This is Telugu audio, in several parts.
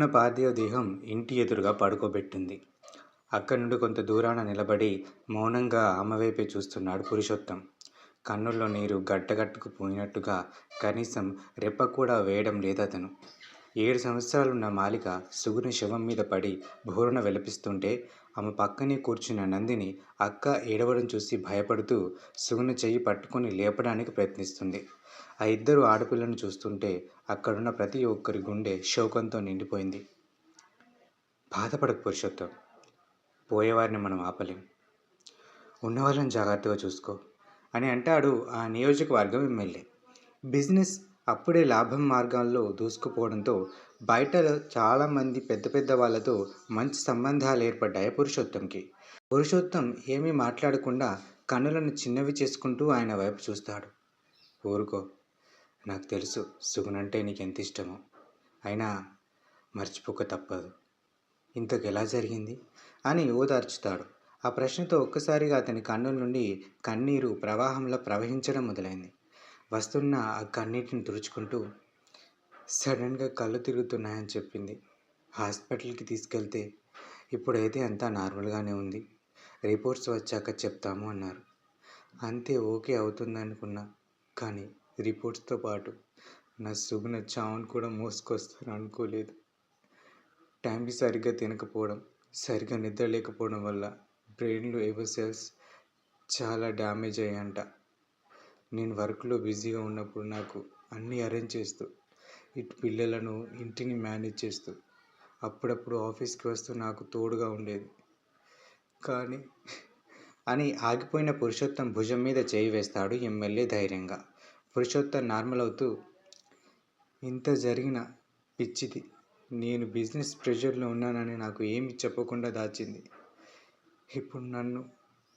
సుగుణ పార్థివ దేహం ఇంటి ఎదురుగా పడుకోబెట్టింది. అక్కడి నుండి కొంత దూరాన నిలబడి మౌనంగా ఆమె వైపే చూస్తున్నాడు పురుషోత్తం. కన్నుల్లో నీరు గడ్డకట్టుకుపోయినట్టుగా కనీసం రెప్ప కూడా వేయడం లేదతను. 7 సంవత్సరాలున్న మాలిక సుగుణ శవం మీద పడి బోరున విలపిస్తుంటే ఆమె పక్కనే కూర్చున్న నందిని అక్క ఏడవడం చూసి భయపడుతూ సుగుణ చెయ్యి పట్టుకొని లేపడానికి ప్రయత్నిస్తుంది. ఆ ఇద్దరు ఆడపిల్లను చూస్తుంటే అక్కడున్న ప్రతి ఒక్కరి గుండె శోకంతో నిండిపోయింది. బాధపడకు పురుషోత్తం, పోయేవారిని మనం ఆపలేం, ఉన్నవాళ్ళని జాగ్రత్తగా చూసుకో అని అంటాడు ఆ నియోజకవర్గం ఎమ్మెల్యే. బిజినెస్ అప్పుడే లాభం మార్గాల్లో దూసుకుపోవడంతో బయట చాలామంది పెద్ద పెద్ద వాళ్ళతో మంచి సంబంధాలు ఏర్పడ్డాయి పురుషోత్తంకి. పురుషోత్తం ఏమీ మాట్లాడకుండా కన్నులను చిన్నవి చేసుకుంటూ ఆయన వైపు చూస్తాడు. ఊరుకో, నాకు తెలుసు సుగుణంటే నీకెంత ఇష్టమో, అయినా మర్చిపోక తప్పదు. ఇంతకు ఎలా జరిగింది అని ఓదార్చుతాడు. ఆ ప్రశ్నతో ఒక్కసారిగా అతని కన్నుల నుండి కన్నీరు ప్రవాహంలో ప్రవహించడం మొదలైంది. వస్తున్న ఆ కన్నీటిని తుడుచుకుంటూ, సడన్గా కళ్ళు తిరుగుతున్నాయని చెప్పింది. హాస్పిటల్కి తీసుకెళ్తే ఇప్పుడైతే అంతా నార్మల్గానే ఉంది, రిపోర్ట్స్ వచ్చాక చెప్తాము అన్నారు. అంతే, ఓకే అవుతుందనుకున్నా, కానీ రిపోర్ట్స్తో పాటు నా సుగుణ చావును కూడా మోసుకొస్తాను అనుకోలేదు. టైంకి సరిగ్గా తినకపోవడం, సరిగ్గా నిద్ర లేకపోవడం వల్ల బ్రెయిన్లో ఏవో సెల్స్ చాలా డ్యామేజ్ అయ్యాయంట. నేను వర్క్లో బిజీగా ఉన్నప్పుడు నాకు అన్నీ అరేంజ్ చేస్తూ, ఇటు పిల్లలను ఇంటిని మేనేజ్ చేస్తూ, అప్పుడప్పుడు ఆఫీస్కి వస్తూ నాకు తోడుగా ఉండేది. కానీ అని ఆగిపోయిన పురుషోత్తం భుజం మీద చేయి వేస్తాడు ఎమ్మెల్యే ధైర్యంగా. పురుషోత్తం నార్మల్ అవుతూ, ఇంత జరిగిన పిచ్చిది, నేను బిజినెస్ ప్రెషర్లో ఉన్నానని నాకు ఏమి చెప్పకుండా దాచింది. ఇప్పుడు నన్ను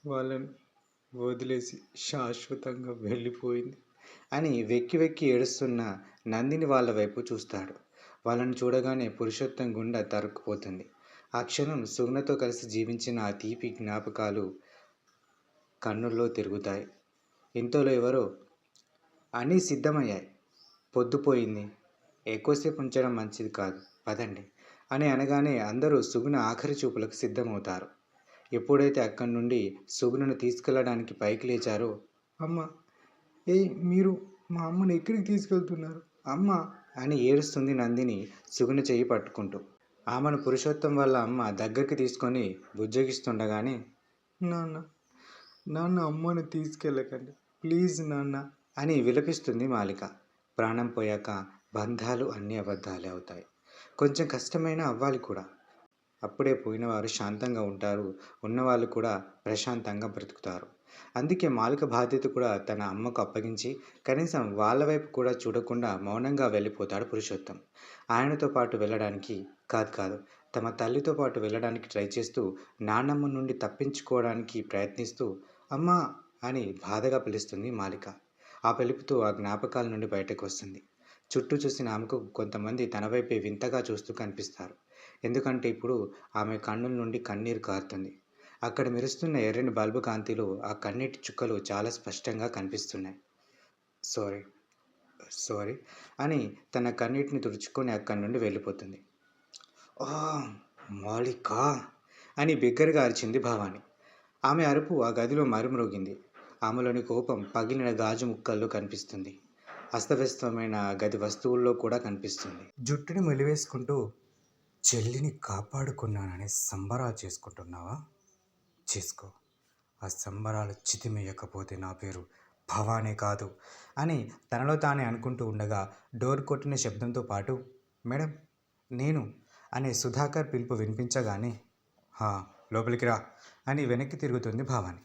వాళ్ళని వదిలేసి శాశ్వతంగా వెళ్ళిపోయింది అని వెక్కి వెక్కి ఏడుస్తున్న నందిని వాళ్ళ వైపు చూస్తాడు. వాళ్ళని చూడగానే పురుషోత్తం గుండె తరుక్కుపోతుంది. ఆ క్షణం సుగుణతో కలిసి జీవించిన ఆ తీపి జ్ఞాపకాలు కన్నుల్లో తిరుగుతాయి. ఇంతలో ఎవరో అన్నీ సిద్ధమయ్యాయి, పొద్దుపోయింది, ఎక్కువసేపు ఉంచడం మంచిది కాదు, పదండి అని అనగానే అందరూ సుగుణ ఆఖరి చూపులకు సిద్ధమవుతారు. ఎప్పుడైతే అక్కడి నుండి సుగుణను తీసుకెళ్ళడానికి పైకి లేచారో, అమ్మ, మీరు మా అమ్మని ఎక్కడికి తీసుకెళ్తున్నారు అమ్మ అని ఏడుస్తుంది నందిని సుగుణ చెయ్యి పట్టుకుంటూ. ఆమెను పురుషోత్తం వాళ్ళ అమ్మ దగ్గరికి తీసుకొని బుజ్జగిస్తుండగానే, నాన్న, నాన్న అమ్మని తీసుకెళ్ళకండి ప్లీజ్ నాన్న అని విలపిస్తుంది మాలిక. ప్రాణం పోయాక బంధాలు అన్ని అబద్ధాలే అవుతాయి, కొంచెం కష్టమైనా అవ్వాలి కూడా. అప్పుడే పోయినవారు శాంతంగా ఉంటారు, ఉన్నవాళ్ళు కూడా ప్రశాంతంగా బ్రతుకుతారు. అందుకే మాలిక బాధ్యత కూడా తన అమ్మకు అప్పగించి కనీసం వాళ్ళ వైపు కూడా చూడకుండా మౌనంగా వెళ్ళిపోతాడు పురుషోత్తం. ఆయనతో పాటు వెళ్ళడానికి కాదు, తమ తల్లితో పాటు వెళ్ళడానికి ట్రై చేస్తూ, నాన్నమ్మ నుండి తప్పించుకోవడానికి ప్రయత్నిస్తూ అమ్మా అని బాధగా పిలుస్తుంది మాలిక. ఆ పిలుపుతో ఆ జ్ఞాపకాల నుండి బయటకు వస్తుంది. చుట్టూ చూసిన ఆమెకు కొంతమంది తన వైపే వింతగా చూస్తూ కనిపిస్తారు. ఎందుకంటే ఇప్పుడు ఆమె కన్నుల నుండి కన్నీరు కారుతుంది. అక్కడ మెరుస్తున్న ఎర్రని బల్బు కాంతిలో ఆ కన్నీటి చుక్కలు చాలా స్పష్టంగా కనిపిస్తున్నాయి. సారీ సారీ అని తన కన్నీటిని తుడుచుకొని అక్కడి నుండి వెళ్ళిపోతుంది. ఆ మాలిక అని బిగ్గరగా అరిచింది భవాని. ఆమె అరుపు ఆ గదిలో మరుమ్రోగింది. ఆమెలోని కోపం పగిలిన గాజు ముక్కల్లో కనిపిస్తుంది. అస్తవ్యస్తమైన గది వస్తువుల్లో కూడా కనిపిస్తుంది. జుట్టుని మెలివేసుకుంటూ చెల్లిని కాపాడుకున్నానని సంబరాలు చేసుకుంటున్నావా? చేసుకో. ఆ సంబరాలు చితిమేయకపోతే నా పేరు భవానీ కాదు అని తనలో తానే అనుకుంటూ ఉండగా డోర్ కొట్టిన శబ్దంతో పాటు, మేడం, నేను అనే సుధాకర్ పిలుపు వినిపించగానే, లోపలికి రా అని వెనక్కి తిరుగుతుంది భవాని.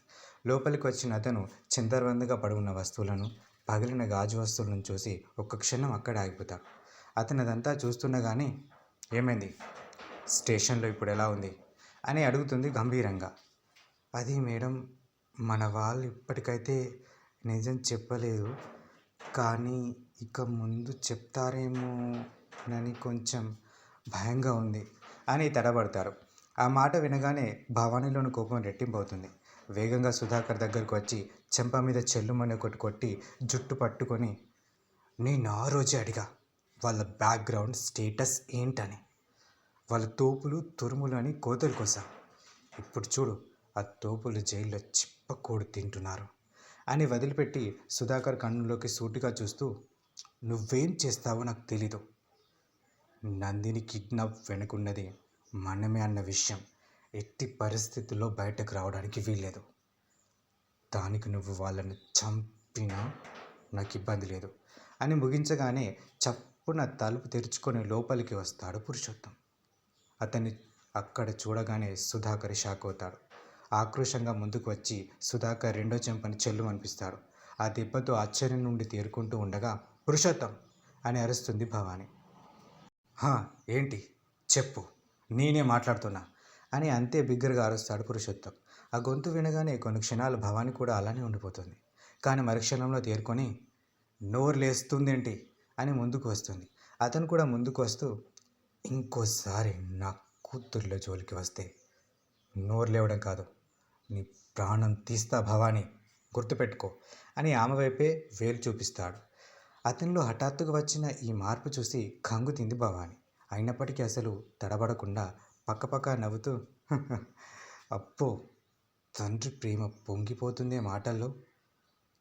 లోపలికి వచ్చిన అతను చిందరవందగా పడున్న వస్తువులను, పగిలిన గాజు వస్తువులను చూసి ఒక్క క్షణం అక్కడ ఆగిపోతాడు. అతను అదంతా చూస్తుండగానే, ఏమైంది, స్టేషన్లో ఇప్పుడు ఎలా ఉంది అని అడుగుతుంది గంభీరంగా. అది మేడం, మన వాళ్ళు ఇప్పటికైతే నిజం చెప్పలేదు, కానీ ఇక ముందు చెప్తారేమోనని కొంచెం భయంగా ఉంది అని తడబడతారు. ఆ మాట వినగానే భవానీలోని కోపం రెట్టింపవుతుంది. వేగంగా సుధాకర్ దగ్గరకు వచ్చి చెంప మీద చెల్లుమని ఒకటి కొట్టి జుట్టు పట్టుకొని, నేను ఆ రోజే అడిగా వాళ్ళ బ్యాక్గ్రౌండ్ స్టేటస్ ఏంటని, వాళ్ళ తోపులు తురుములు అని కోతలు కోసాం. ఇప్పుడు చూడు, ఆ తోపులు జైల్లో చిప్పకూడు తింటున్నారు అని వదిలిపెట్టి సుధాకర్ కన్నులోకి సూటిగా చూస్తూ, నువ్వేం చేస్తావో నాకు తెలీదు. నందిని కిడ్నాప్ వెనుకున్నది మనమే అన్న విషయం ఎట్టి పరిస్థితుల్లో బయటకు రావడానికి వీల్లేదు. దానికి నువ్వు వాళ్ళని చంపినా నాకు ఇబ్బంది లేదు అని ముగించగానే చప్పున తలుపు తెరుచుకొని లోపలికి వస్తాడు పురుషోత్తం. అతన్ని అక్కడ చూడగానే సుధాకర్ షాక్ అవుతాడు. ఆక్రోషంగా ముందుకు వచ్చి సుధాకర్ రెండో చెంపని చెల్లు అనిపిస్తాడు. ఆ దెబ్బతో ఆశ్చర్యం నుండి తేరుకుంటూ ఉండగా, పురుషోత్తం అని అరుస్తుంది భవాని. ఏంటి చెప్పు, నేనే మాట్లాడుతున్నా అని అంతే బిగ్గరగా అరుస్తాడు పురుషోత్తం. ఆ గొంతు వినగానే కొన్ని క్షణాలు భవాని కూడా అలానే ఉండిపోతుంది. కానీ మరుక్షణంలో తేరుకొని, నోరు లేస్తుందేంటి అని ముందుకు వస్తుంది. అతను కూడా ముందుకు వస్తూ, ఇంకోసారి నా కూతుర్ల జోలికి వస్తే నోరు లేవడం కాదు, నీ ప్రాణం తీస్తా భవాని, గుర్తుపెట్టుకో అని ఆమె వైపే వేలు చూపిస్తాడు. అతనిలో హఠాత్తుగా వచ్చిన ఈ మార్పు చూసి కంగుతింది భవాని. అయినప్పటికీ అసలు తడబడకుండా పక్కపక్క నవ్వుతూ, అప్పో, తండ్రి ప్రేమ పొంగిపోతుందే మాటల్లో,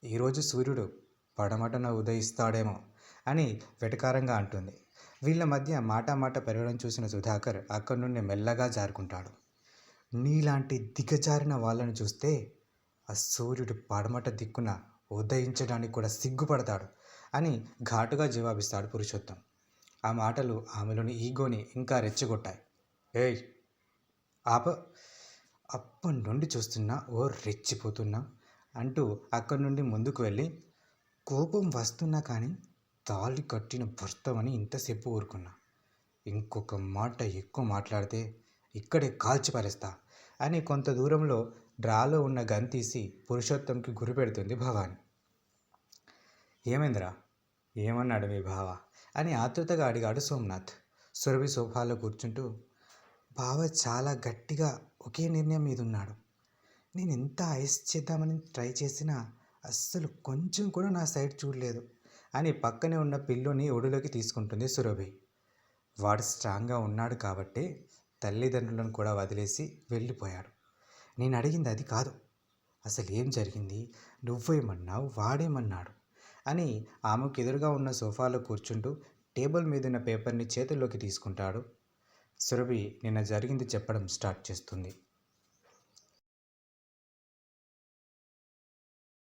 ఈరోజు సూర్యుడు పడమటన ఉదయిస్తాడేమో అని వెటకారంగా అంటుంది. వీళ్ళ మధ్య మాట పెరగడం చూసిన సుధాకర్ అక్కడి నుండి మెల్లగా జారుకుంటాడు. నీలాంటి దిగజారిన వాళ్ళను చూస్తే ఆ సూర్యుడు పడమట దిక్కున ఉదయించడానికి కూడా సిగ్గుపడతాడు అని ఘాటుగా జవాబిస్తాడు పురుషోత్తం. ఆ మాటలు ఆమెలోని ఈగోని ఇంకా రెచ్చగొట్టాయి. ఏయ్ ఆప, అప్పటి నుండి చూస్తున్నా ఓ రెచ్చిపోతున్నా అంటూ అక్కడి నుండి ముందుకు వెళ్ళి, కోపం వస్తున్నా కానీ తాళి కట్టిన భర్తవని ఇంతసేపు ఊరుకున్నా, ఇంకొక మాట ఎక్కువ మాట్లాడితే ఇక్కడే కాల్చిపారేస్తా అని కొంత దూరంలో డ్రాలో ఉన్న గన్ తీసి పురుషోత్తంకి గురి పెడుతుంది భవాని. ఏమైందిరా, ఏమన్నాడు మీ బావ అని ఆతృతగా అడిగాడు సోమనాథ్. సురభి సోఫాలో కూర్చుంటూ, బావ చాలా గట్టిగా ఒకే నిర్ణయం మీద ఉన్నాడు. నేను ఎంత ఐస్ చేద్దామని ట్రై చేసినా అస్సలు కొంచెం కూడా నా సైడ్ చూడలేదు అని పక్కనే ఉన్న పిల్లోని ఒడిలోకి తీసుకుంటుంది సురభి. వాడు స్ట్రాంగ్గా ఉన్నాడు కాబట్టే తల్లిదండ్రులను కూడా వదిలేసి వెళ్ళిపోయాడు. నేను అడిగింది అది కాదు, అసలు ఏం జరిగింది, నువ్వేమన్నావు, వాడేమన్నాడు అని ఆమెకు ఎదురుగా ఉన్న సోఫాలో కూర్చుంటూ టేబుల్ మీదున్న పేపర్ని చేతుల్లోకి తీసుకుంటాడు. సురభి నిన్న జరిగింది చెప్పడం స్టార్ట్ చేస్తుంది.